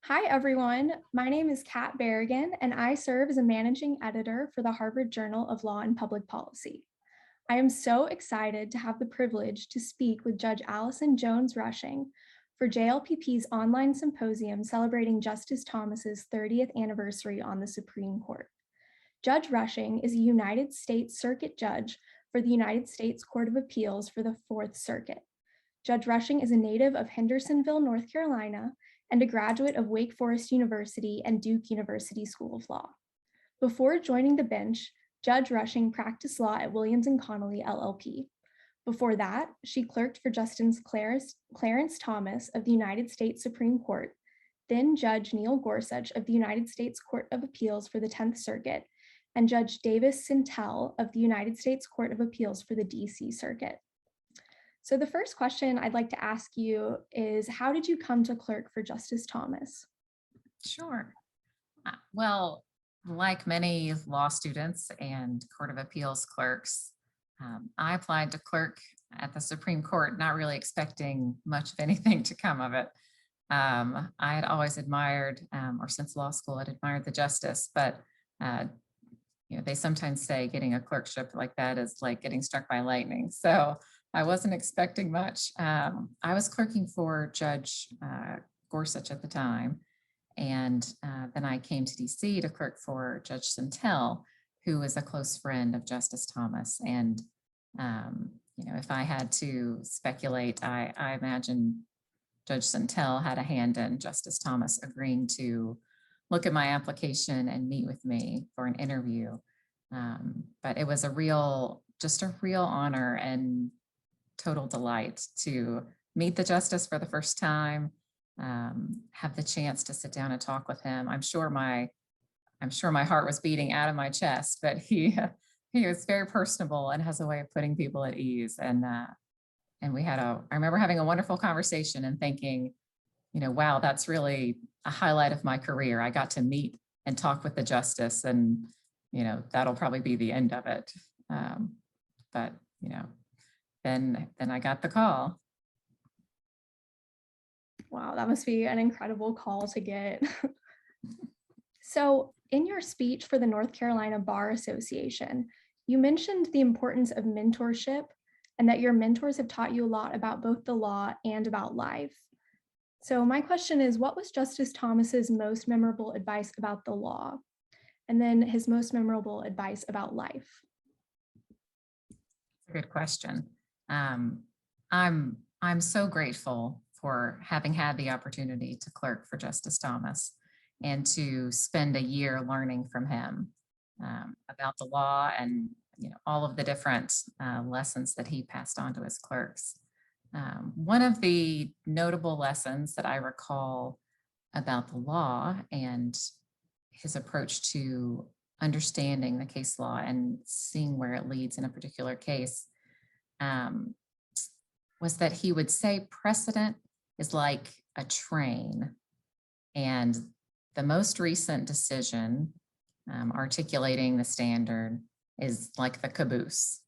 Hi, everyone. My name is Kat Berrigan, and I serve as a managing editor for the Harvard Journal of Law and Public Policy. I am so excited to have the privilege to speak with Judge Allison Jones Rushing for JLPP's online symposium celebrating Justice Thomas's 30th anniversary on the Supreme Court. Judge Rushing is a United States Circuit Judge for the United States Court of Appeals for the Fourth Circuit. Judge Rushing is a native of Hendersonville, North Carolina, and a graduate of Wake Forest University and Duke University School of Law. Before joining the bench, Judge Rushing practiced law at Williams & Connolly LLP. Before that, she clerked for Justice Clarence Thomas of the United States Supreme Court, then Judge Neil Gorsuch of the United States Court of Appeals for the 10th Circuit, and Judge Davis Sintel of the United States Court of Appeals for the DC Circuit. So the first question I'd like to ask you is, how did you come to clerk for Justice Thomas? Sure. Well, like many law students and Court of Appeals clerks, I applied to clerk at the Supreme Court, not really expecting much of anything to come of it. I had always admired, or since law school, I'd admired the justice, but they sometimes say getting a clerkship like that is like getting struck by lightning. So I wasn't expecting much. I was clerking for Judge Gorsuch at the time. And then I came to DC to clerk for Judge Sintel, who is a close friend of Justice Thomas. And, if I had to speculate, I imagine Judge Sintel had a hand in Justice Thomas agreeing to look at my application and meet with me for an interview. But it was just a real honor and total delight to meet the justice for the first time, have the chance to sit down and talk with him. I'm sure my heart was beating out of my chest, but he was very personable and has a way of putting people at ease. And I remember having a wonderful conversation and thinking, wow, that's really a highlight of my career. I got to meet and talk with the justice, and that'll probably be the end of it. But then I got the call. Wow, that must be an incredible call to get. So in your speech for the North Carolina Bar Association, you mentioned the importance of mentorship and that your mentors have taught you a lot about both the law and about life. So my question is, what was Justice Thomas's most memorable advice about the law? And then his most memorable advice about life? Good question. I'm so grateful for having had the opportunity to clerk for Justice Thomas and to spend a year learning from him about the law and all of the different lessons that he passed on to his clerks. One of the notable lessons that I recall about the law and his approach to understanding the case law and seeing where it leads in a particular case was that he would say precedent is like a train, and the most recent decision articulating the standard is like the caboose.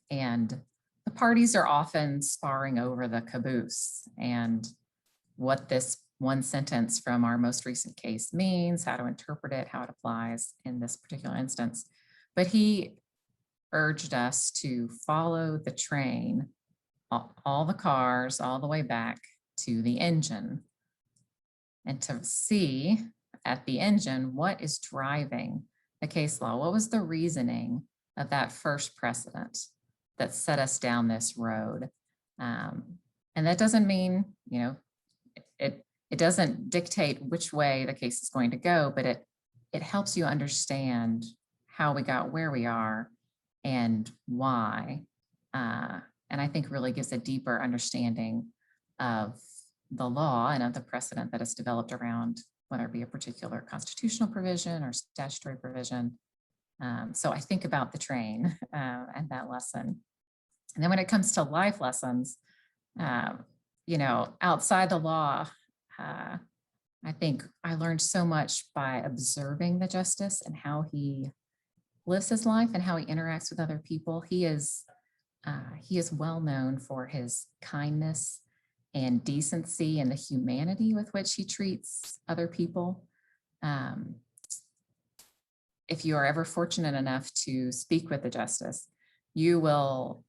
And the parties are often sparring over the caboose and what this one sentence from our most recent case means, how to interpret it, how it applies in this particular instance. But he urged us to follow the train, all the cars, all the way back to the engine, and to see at the engine what is driving the case law. What was the reasoning of that first precedent that set us down this road? And that doesn't mean, it doesn't dictate which way the case is going to go, but it helps you understand how we got where we are and why. And I think really gives a deeper understanding of the law and of the precedent that is developed around whether it be a particular constitutional provision or statutory provision. So I think about the train and that lesson. And then when it comes to life lessons, outside the law, I think I learned so much by observing the justice and how he lives his life and how he interacts with other people. He is well known for his kindness and decency and the humanity with which he treats other people. Um, if you are ever fortunate enough to speak with the justice, you will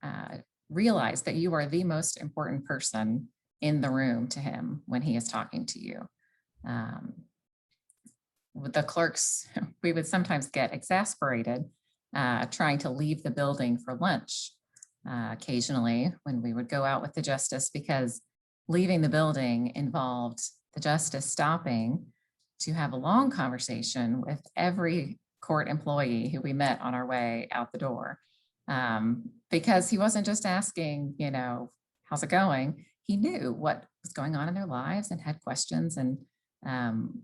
realize that you are the most important person in the room to him when he is talking to you. With the clerks, we would sometimes get exasperated trying to leave the building for lunch occasionally when we would go out with the justice, because leaving the building involved the justice stopping to have a long conversation with every court employee who we met on our way out the door. Because he wasn't just asking, how's it going? He knew what was going on in their lives and had questions, and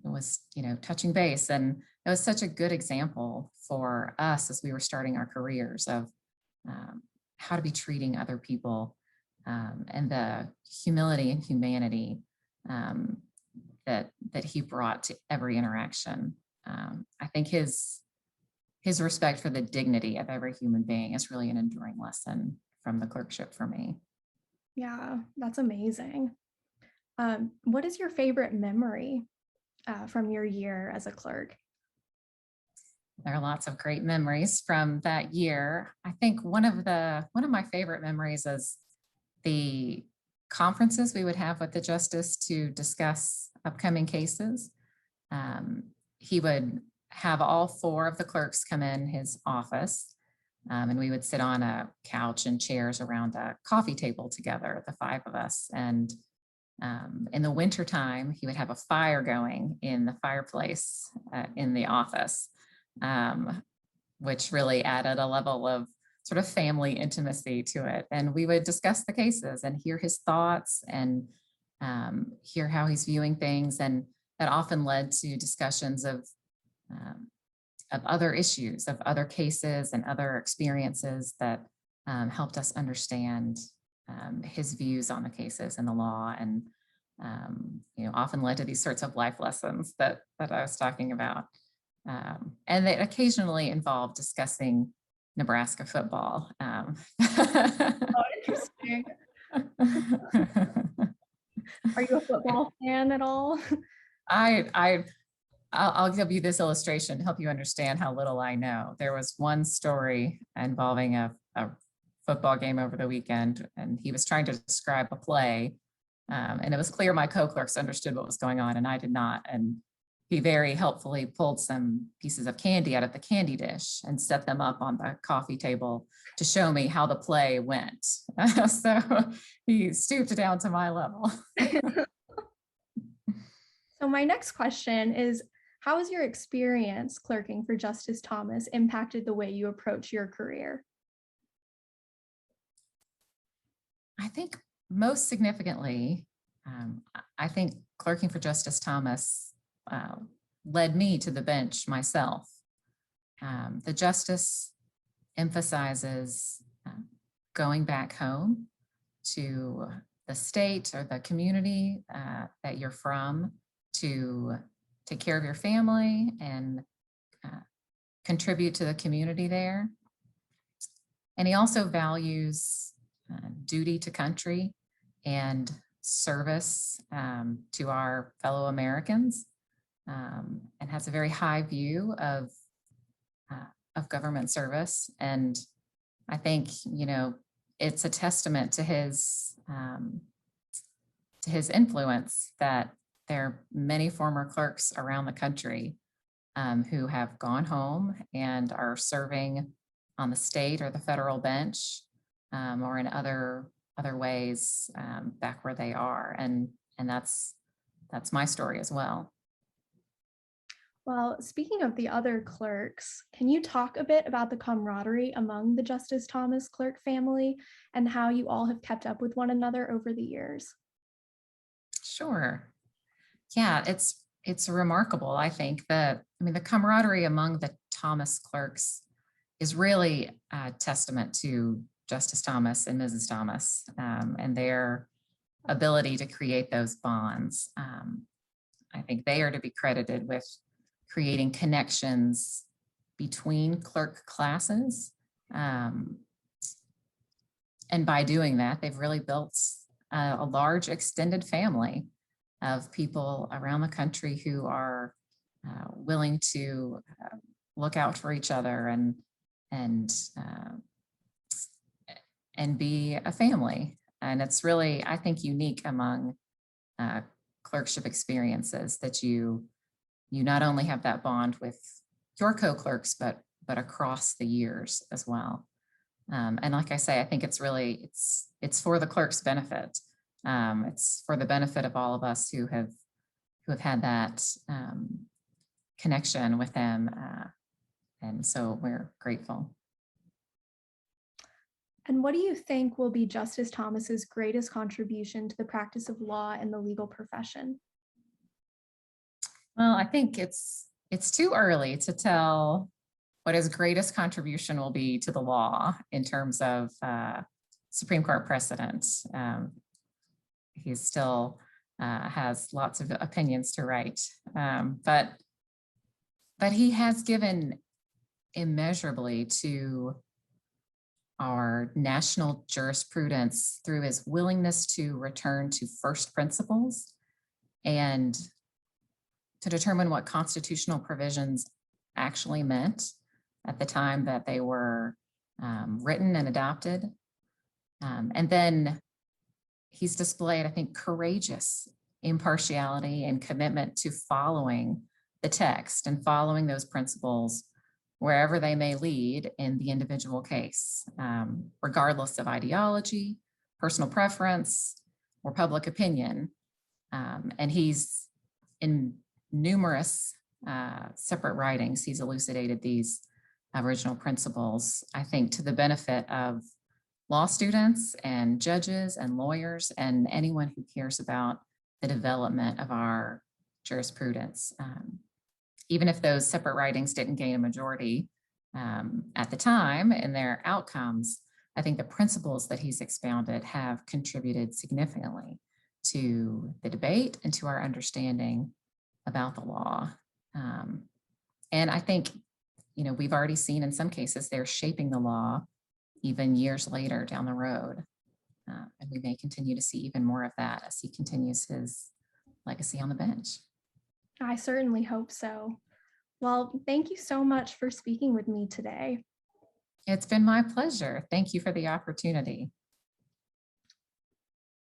was, touching base. And it was such a good example for us as we were starting our careers of how to be treating other people, and the humility and humanity that he brought to every interaction. I think his respect for the dignity of every human being is really an enduring lesson from the clerkship for me. Yeah, that's amazing. What is your favorite memory from your year as a clerk? There are lots of great memories from that year. I think one of my favorite memories is the conferences we would have with the justice to discuss upcoming cases. He would have all 4 of the clerks come in his office, and we would sit on a couch and chairs around a coffee table together, the 5 of us. And in the wintertime, he would have a fire going in the fireplace in the office, which really added a level of sort of family intimacy to it. And we would discuss the cases and hear his thoughts and hear how he's viewing things. And that often led to discussions of other issues, of other cases and other experiences that helped us understand his views on the cases and the law, and often led to these sorts of life lessons that I was talking about. And they occasionally involve discussing Nebraska football. Oh, interesting. Are you a football fan at all? I'll give you this illustration to help you understand how little I know. There was one story involving a football game over the weekend, and he was trying to describe a play, and it was clear my co-clerks understood what was going on and I did not. And he very helpfully pulled some pieces of candy out of the candy dish and set them up on the coffee table to show me how the play went. So he stooped down to my level. So my next question is, how has your experience clerking for Justice Thomas impacted the way you approach your career? I think most significantly, I think clerking for Justice Thomas led me to the bench myself. The justice emphasizes going back home to the state or the community that you're from to take care of your family and contribute to the community there. And he also values duty to country and service to our fellow Americans, and has a very high view of government service. And I think, it's a testament to his influence that there are many former clerks around the country who have gone home and are serving on the state or the federal bench, or in other ways back where they are. And that's my story as well. Well, speaking of the other clerks, can you talk a bit about the camaraderie among the Justice Thomas clerk family and how you all have kept up with one another over the years? Sure. Yeah, it's remarkable. I think the camaraderie among the Thomas clerks is really a testament to Justice Thomas and Mrs. Thomas, and their ability to create those bonds. I think they are to be credited with creating connections between clerk classes. And by doing that, they've really built a large extended family of people around the country who are willing to look out for each other and uh, and be a family. And it's really, I think, unique among clerkship experiences that you not only have that bond with your co-clerks, but across the years as well. And like I say, I think it's really, it's for the clerk's benefit. It's for the benefit of all of us who have had that connection with them. And so we're grateful. And what do you think will be Justice Thomas's greatest contribution to the practice of law and the legal profession? Well, I think it's too early to tell what his greatest contribution will be to the law in terms of Supreme Court precedent. He still has lots of opinions to write, but he has given immeasurably to our national jurisprudence through his willingness to return to first principles and to determine what constitutional provisions actually meant at the time that they were written and adopted. And then he's displayed, I think, courageous impartiality and commitment to following the text and following those principles wherever they may lead in the individual case, regardless of ideology, personal preference, or public opinion. And he's in numerous separate writings, he's elucidated these original principles, I think, to the benefit of law students and judges and lawyers and anyone who cares about the development of our jurisprudence. Even if those separate writings didn't gain a majority at the time in their outcomes, I think the principles that he's expounded have contributed significantly to the debate and to our understanding about the law. And I think, we've already seen in some cases they're shaping the law even years later down the road. And we may continue to see even more of that as he continues his legacy on the bench. I certainly hope so. Well, thank you so much for speaking with me today. It's been my pleasure. Thank you for the opportunity.